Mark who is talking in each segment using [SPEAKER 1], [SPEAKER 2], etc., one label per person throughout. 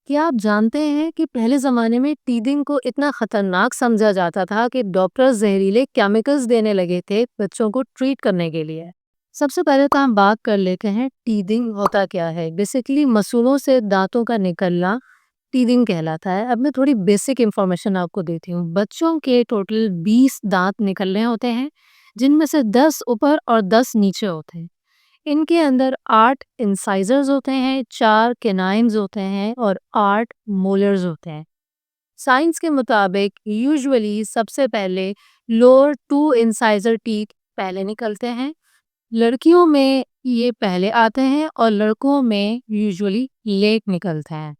[SPEAKER 1] کیا آپ جانتے ہیں کہ پہلے زمانے میں ٹیدنگ کو اتنا خطرناک سمجھا جاتا تھا کہ ڈاکٹر زہریلے کیمیکلز دینے لگے تھے بچوں کو ٹریٹ کرنے کے لیے؟ سب سے پہلے تو ہم بات کر لیتے ہیں ٹیدنگ ہوتا کیا ہے۔ بیسیکلی مسولوں سے دانتوں کا نکلنا ٹیدنگ کہلاتا ہے۔ اب میں تھوڑی بیسک انفارمیشن آپ کو دیتی ہوں۔ بچوں کے ٹوٹل 20 دانت نکلنے ہوتے ہیں، جن میں سے 10 اوپر اور 10 نیچے ہوتے ہیں۔ ان کے اندر 8 انسائزرز ہوتے ہیں، 4 کینائنز ہوتے ہیں اور 8 مولرز ہوتے ہیں۔ سائنس کے مطابق یوزولی سب سے پہلے لوور 2 انسائزر ٹیتھ پہلے نکلتے ہیں۔ لڑکیوں میں یہ پہلے آتے ہیں اور لڑکوں میں یوزولی لیٹ نکلتے ہیں۔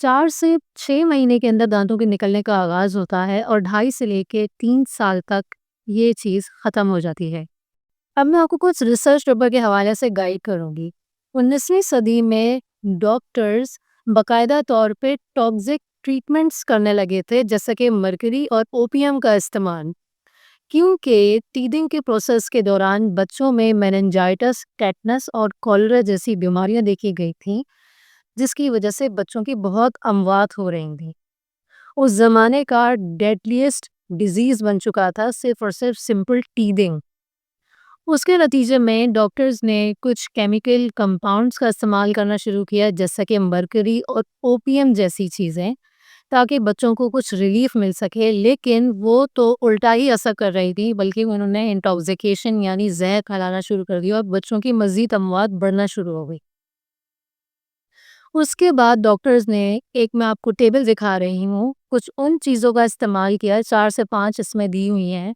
[SPEAKER 1] 4 سے 6 مہینے کے اندر دانتوں کے نکلنے کا آغاز ہوتا ہے اور 2.5 سے لے کے 3 سال تک یہ چیز ختم ہو جاتی ہے۔ اب میں آپ کو کچھ ریسرچ پیپر کے حوالے سے گائیڈ کروں گی۔ 19ویں صدی میں ڈاکٹرز باقاعدہ طور پہ ٹاکسک ٹریٹمنٹس کرنے لگے تھے، جیسا کہ مرکری اور اوپیم کا استعمال، کیونکہ ٹیدنگ کے پروسیس کے دوران بچوں میں میننجائٹس، ٹیٹنس اور کولرا جیسی بیماریاں دیکھی گئی تھیں، جس کی وجہ سے بچوں کی بہت اموات ہو رہی تھیں۔ اس زمانے کا ڈیڈلیسٹ ڈیزیز بن چکا تھا صرف اور صرف سمپل ٹیدنگ۔ اس کے نتیجے میں ڈاکٹرز نے کچھ کیمیکل کمپاؤنڈز کا استعمال کرنا شروع کیا، جیسا کہ مرکری اور اوپیم جیسی چیزیں، تاکہ بچوں کو کچھ ریلیف مل سکے، لیکن وہ تو الٹا ہی اثر کر رہی تھی، بلکہ انہوں نے انٹاکسیکیشن یعنی زہر پھیلانا شروع کر دیا اور بچوں کی مزید اموات بڑھنا شروع ہو گئی۔ اس کے بعد ڈاکٹرز نے میں آپ کو ٹیبل دکھا رہی ہوں، کچھ ان چیزوں کا استعمال کیا، 4 سے 5 اس میں دی ہوئی ہیں،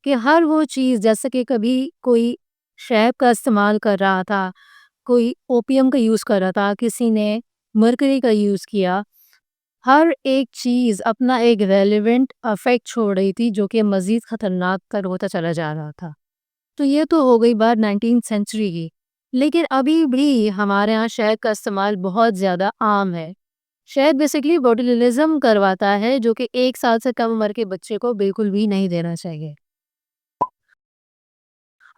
[SPEAKER 1] کہ ہر وہ چیز، جیسے کہ کبھی کوئی شہد کا استعمال کر رہا تھا، کوئی اوپیم کا یوز کر رہا تھا، کسی نے مرکری کا یوز کیا، ہر ایک چیز اپنا ایک ریلیونٹ افیکٹ چھوڑ رہی تھی، جو کہ مزید خطرناک تر ہوتا چلا جا رہا تھا۔ تو یہ تو ہو گئی بات 19 سینچری کی، لیکن ابھی بھی ہمارے ہاں شہد کا استعمال بہت زیادہ عام ہے۔ شہد بیسیکلی بوٹولزم کرواتا ہے، جو کہ 1 سال سے کم عمر کے بچے کو بالکل بھی نہیں دینا چاہیے۔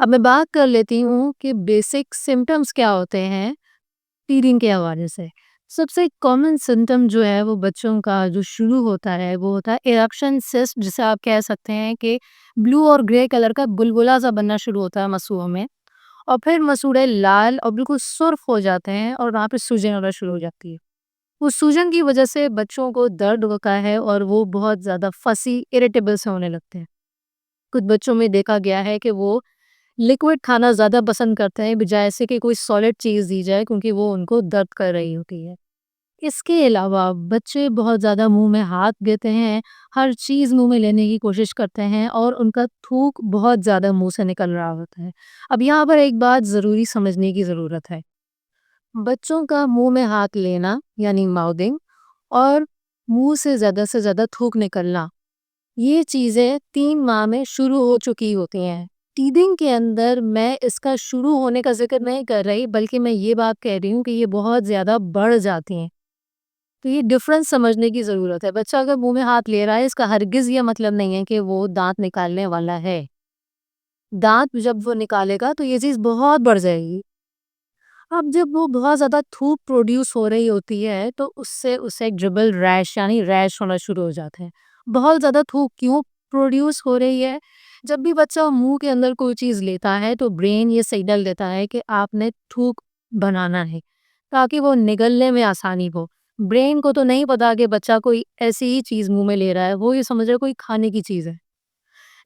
[SPEAKER 1] اب میں بات کر لیتی ہوں کہ بیسک سمٹمز کیا ہوتے ہیں ٹیدنگ کے حوالے سے۔ سب سے کامن سمٹم جو ہے وہ بچوں کا جو شروع ہوتا ہے وہ ہوتا ہے ایرپشن سسٹ، جسے آپ کہہ سکتے ہیں کہ بلو اور گرے کلر کا بلبلا سا بننا شروع ہوتا ہے مسوڑوں میں، اور پھر مسوڑے لال اور بالکل سرخ ہو جاتے ہیں اور وہاں پہ سوجن ہونا شروع ہو جاتی ہے۔ اس سوجن کی وجہ سے بچوں کو درد ہوتا ہے اور وہ بہت زیادہ فسی اریٹیبل سے ہونے لگتے ہیں۔ کچھ بچوں میں دیکھا گیا ہے کہ وہ لیکوڈ کھانا زیادہ پسند کرتے ہیں بجائے سے کہ کوئی سالڈ چیز دی جائے، کیونکہ وہ ان کو درد کر رہی ہوتی ہے۔ اس کے علاوہ بچے بہت زیادہ منہ میں ہاتھ دیتے ہیں، ہر چیز منہ میں لینے کی کوشش کرتے ہیں اور ان کا تھوک بہت زیادہ منہ سے نکل رہا ہوتا ہے۔ اب یہاں پر ایک بات ضروری سمجھنے کی ضرورت ہے۔ بچوں کا منہ میں ہاتھ لینا یعنی ماؤدنگ اور منہ سے زیادہ تھوک نکلنا، یہ چیزیں 3 ماہ میں شروع ہو چکی ہوتی ہیں۔ ٹیدنگ کے اندر میں اس کا شروع ہونے کا ذکر نہیں کر رہی، بلکہ میں یہ بات کہہ رہی ہوں کہ یہ بہت زیادہ بڑھ جاتی ہیں۔ تو یہ ڈفرنس سمجھنے کی ضرورت ہے۔ بچہ اگر منہ میں ہاتھ لے رہا ہے، اس کا ہرگز یہ مطلب نہیں ہے کہ وہ دانت نکالنے والا ہے۔ دانت جب وہ نکالے گا تو یہ چیز بہت بڑھ جائے گی۔ اب جب وہ بہت زیادہ تھوک پروڈیوس ہو رہی ہوتی ہے تو اس سے اسے ڈربل ریش یعنی ریش ہونا شروع ہو جاتے ہیں۔ بہت زیادہ تھوک کیوں پروڈیوس ہو رہی ہے؟ جب بھی بچہ منہ کے اندر کوئی چیز لیتا ہے تو برین یہ سگنل دیتا ہے کہ آپ نے تھوک بنانا ہے، تاکہ وہ نگلنے میں آسانی ہو۔ برین کو تو نہیں پتا کہ بچہ کوئی ایسی ہی چیز منہ میں لے رہا ہے، وہ یہ سمجھ رہا ہے کوئی کھانے کی چیز ہے۔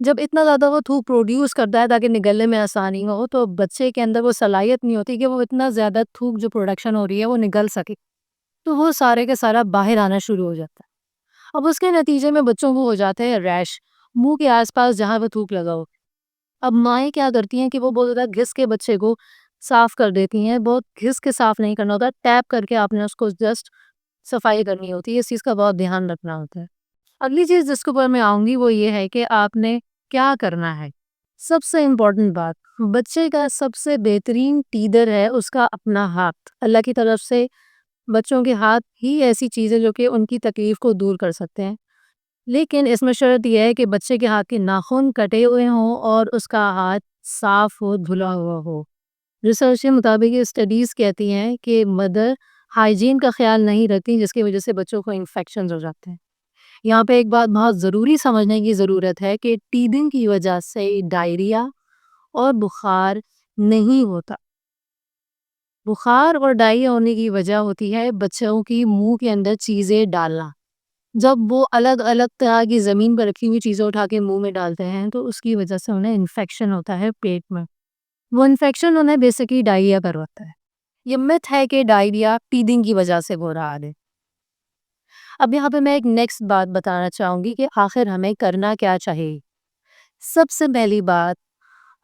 [SPEAKER 1] جب اتنا زیادہ وہ تھوک پروڈیوس کرتا ہے تاکہ نگلنے میں آسانی ہو، تو بچے کے اندر وہ صلاحیت نہیں ہوتی کہ وہ اتنا زیادہ تھوک جو پروڈکشن ہو رہی ہے وہ نگل سکے، تو وہ سارے کے سارا باہر آنا شروع ہو جاتا ہے۔ اب اس کے نتیجے میں بچوں کو ہو جاتے ہیں ریش منہ کے آس پاس جہاں وہ تھوک لگا ہو۔ اب مائیں کیا کرتی ہیں کہ وہ بہت زیادہ گھس کے بچے کو صاف کر دیتی ہیں۔ بہت گھس کے صاف نہیں کرنا ہوتا، ٹیپ کر کے آپ نے اس کو جسٹ صفائی کرنی ہوتی ہے۔ اس چیز کا بہت دھیان رکھنا ہوتا ہے۔ اگلی چیز جس کے اوپر میں آؤں گی وہ یہ ہے کہ آپ نے کیا کرنا ہے۔ سب سے امپورٹنٹ بات، بچے کا سب سے بہترین ٹیدر ہے اس کا اپنا ہاتھ۔ اللہ کی طرف سے بچوں کے ہاتھ ہی ایسی چیز ہے جو کہ ان کی تکلیف کو دور کر سکتے ہیں، لیکن اس میں شرط یہ ہے کہ بچے کے ہاتھ کے ناخن کٹے ہوئے ہوں اور اس کا ہاتھ صاف ہو، دھلا ہوا ہو۔ ریسرچ کے مطابق یہ اسٹڈیز کہتی ہیں کہ مدر ہائیجین کا خیال نہیں رکھتی، جس کی وجہ سے بچوں کو انفیکشنز ہو جاتے ہیں۔ یہاں پہ ایک بات بہت ضروری سمجھنے کی ضرورت ہے کہ ٹیدنگ کی وجہ سے ڈائریا اور بخار نہیں ہوتا۔ بخار اور ڈائریا ہونے کی وجہ ہوتی ہے بچوں کی منہ کے اندر چیزیں ڈالنا۔ جب وہ الگ الگ طرح کی زمین پر رکھی ہوئی چیزیں اٹھا کے منہ میں ڈالتے ہیں تو اس کی وجہ سے انہیں انفیکشن ہوتا ہے پیٹ میں۔ وہ انفیکشن انہیں بیسیکلی ڈائریا کرواتا ہے۔ یہ مت ہے کہ ڈائریا ٹیدنگ کی وجہ سے ہو رہا ہے۔ اب یہاں پہ میں ایک نیکسٹ بات بتانا چاہوں گی کہ آخر ہمیں کرنا کیا چاہیے۔ سب سے پہلی بات،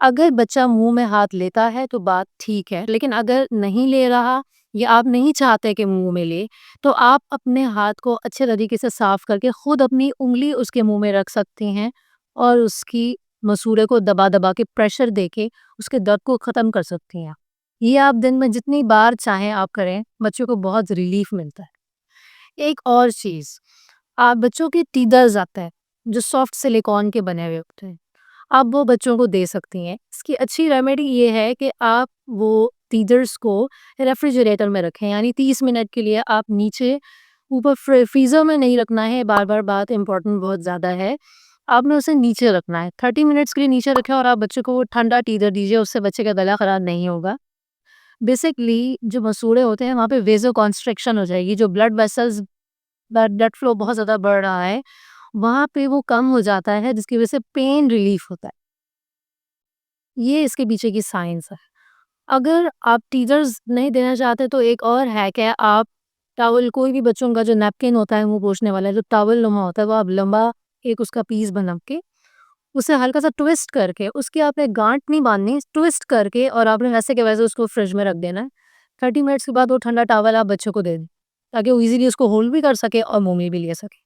[SPEAKER 1] اگر بچہ منہ میں ہاتھ لیتا ہے تو بات ٹھیک ہے، لیکن اگر نہیں لے رہا یا آپ نہیں چاہتے کہ منہ میں لے، تو آپ اپنے ہاتھ کو اچھے طریقے سے صاف کر کے خود اپنی انگلی اس کے منہ میں رکھ سکتے ہیں اور اس کی مسورے کو دبا دبا کے پریشر دے کے اس کے درد کو ختم کر سکتی ہیں۔ یہ آپ دن میں جتنی بار چاہیں آپ کریں، بچوں کو بہت ریلیف ملتا ہے۔ ایک اور چیز، آپ بچوں کے ٹیدرز آتے ہیں جو سافٹ سلیکون کے بنے ہوئے ہوتے ہیں، آپ وہ بچوں کو دے سکتی ہیں۔ اس کی اچھی ریمیڈی یہ ہے کہ آپ وہ ٹیدرز کو ریفریجریٹر میں رکھیں، یعنی 30 منٹ کے لیے آپ نیچے، اوپر فریزر میں نہیں رکھنا ہے، بار بار بات امپورٹنٹ بہت زیادہ ہے، آپ نے اسے نیچے رکھنا ہے۔ 30 منٹس کے لیے نیچے رکھیں اور آپ بچے کو وہ ٹھنڈا ٹیدر دیجیے، اس سے بچے کا گلا خراب نہیں ہوگا۔ بیسکلی جو مسوڑے ہوتے ہیں وہاں پہ ویزو کانسٹرکشن ہو جائے گی، جو بلڈ ویسلز بلڈ فلو بہت زیادہ بڑھ رہا ہے وہاں پہ وہ کم ہو جاتا ہے، جس کی وجہ سے پین ریلیف ہوتا ہے۔ یہ اس کے پیچھے کی سائنس ہے۔ اگر آپ ٹیزرز نہیں دینا چاہتے تو ایک اور ہیک ہے، آپ ٹاول، کوئی بھی بچوں کا جو نیپکن ہوتا ہے منہ پوچھنے والا جو ٹاول نما ہوتا ہے، وہ آپ لمبا ایک اس کا پیس بنا کے اسے ہلکا سا ٹویسٹ کر کے، اس کی آپ نے گانٹ نہیں باندھنی، ٹویسٹ کر کے اور آپ نے ویسے کے ویسے اس کو فریج میں رکھ دینا ہے۔ 30 منٹس کے بعد وہ ٹھنڈا ٹاول آپ بچوں کو دے دیں تاکہ وہ ایزیلی اس کو ہولڈ بھی کر سکے اور منہ میں بھی لے سکے۔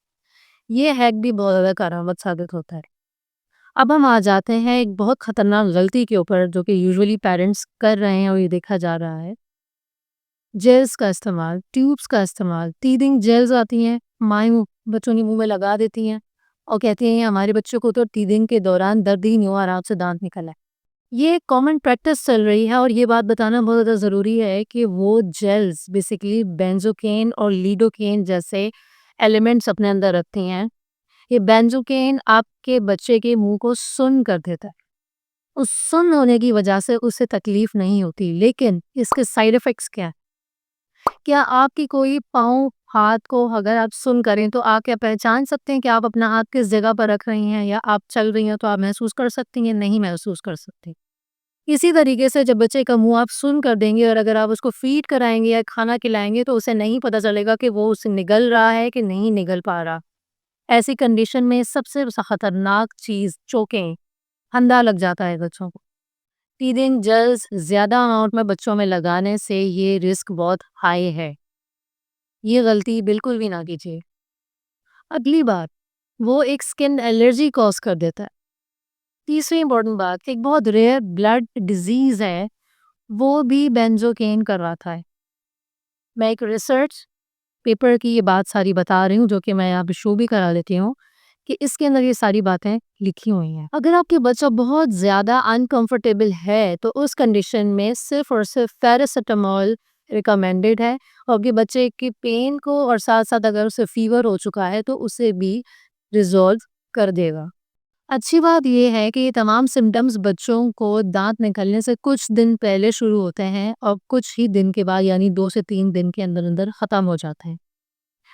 [SPEAKER 1] یہ ہیک بھی بہت زیادہ کارآمد ثابت ہوتا ہے۔ اب ہم آ جاتے ہیں ایک بہت خطرناک غلطی کے اوپر جو کہ یوزولی پیرنٹس کر رہے ہیں اور یہ دیکھا جا رہا ہے، جیلز کا استعمال، ٹیوبس کا استعمال۔ ٹیدنگ جیلز آتی ہیں، مائیں بچوں کے منہ میں لگا دیتی ہیں اور کہتی ہیں ہمارے بچوں کو تو ٹیدنگ کے دوران درد ہی نہیں ہوا، آرام سے دانت نکلا ہے۔ یہ ایک کامن پریکٹس چل رہی ہے اور یہ بات بتانا بہت زیادہ ضروری ہے کہ وہ جیلز بیسیکلی بینزوکین اور لیڈوکین جیسے ایلیمنٹس اپنے اندر رکھتی ہیں۔ یہ بینزوکین آپ کے بچے کے منہ کو سن کر دیتا ہے، اس سن ہونے کی وجہ سے اسے تکلیف نہیں ہوتی، لیکن اس کے سائیڈ ایفیکٹس کیا ہیں؟ کیا آپ کی کوئی پاؤں ہاتھ کو اگر آپ سن کریں تو آپ کیا پہچان سکتے ہیں کہ آپ اپنا ہاتھ کس جگہ پر رکھ رہی ہیں، یا آپ چل رہی ہیں تو آپ محسوس کر سکتی ہیں؟ نہیں محسوس کر سکتی۔ اسی طریقے سے جب بچے کا منہ آپ سن کر دیں گے اور اگر آپ اس کو فیڈ کرائیں گے یا کھانا کھلائیں گے تو اسے نہیں پتہ چلے گا کہ وہ اسے نگل رہا ہے کہ نہیں نگل پا رہا۔ ایسی کنڈیشن میں سب سے خطرناک چیز چوکنگ، پھندا لگ جاتا ہے بچوں کو۔ فیڈنگ جیلز زیادہ اماؤنٹ میں بچوں میں لگانے سے یہ رسک بہت ہائی ہے، یہ غلطی بالکل بھی نہ کیجیے۔ اگلی بات، وہ ایک سکن الرجی کوز کر دیتا ہے۔ تیسری امپورٹنٹ بات، ایک بہت ریئر بلڈ ڈیزیز ہے، وہ بھی بینزوکین کرواتا ہے۔ میں ایک ریسرچ پیپر کی یہ بات ساری بتا رہی ہوں جو کہ میں یہاں پہ شو بھی کرا لیتی ہوں کہ اس کے اندر یہ ساری باتیں لکھی ہوئی ہیں۔ اگر آپ کے بچہ بہت زیادہ انکمفرٹیبل ہے تو اس کنڈیشن میں صرف اور صرف پیراسیٹامول ریکمینڈڈ ہے، اور آپ کے بچے کی پین کو اور ساتھ ساتھ اگر اسے فیور ہو چکا ہے تو اسے بھی ریزالو کر دے گا۔ اچھی بات یہ ہے کہ یہ تمام سمٹمز بچوں کو دانت نکلنے سے کچھ دن پہلے شروع ہوتے ہیں اور کچھ ہی دن کے بعد یعنی 2 سے 3 دن کے اندر اندر ختم ہو جاتے ہیں۔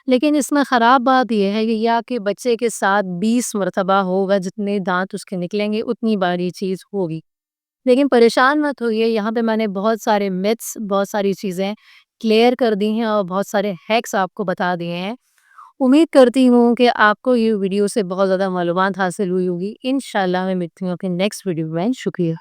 [SPEAKER 1] لیکن اس میں خراب بات یہ ہے کہ یا کہ بچے کے ساتھ 20 مرتبہ ہوگا، جتنے دانت اس کے نکلیں گے اتنی بار یہ چیز ہوگی۔ لیکن پریشان مت ہوئیے، یہاں پہ میں نے بہت سارے میتھس، بہت ساری چیزیں کلیئر کر دی ہیں اور بہت سارے ہیکس آپ کو بتا دیے ہیں۔ امید کرتی ہوں کہ آپ کو یہ ویڈیو سے بہت زیادہ معلومات حاصل ہوئی ہوگی۔ انشاءاللہ میں ملتی ہوں اپنے نیکسٹ ویڈیو میں۔ شکریہ۔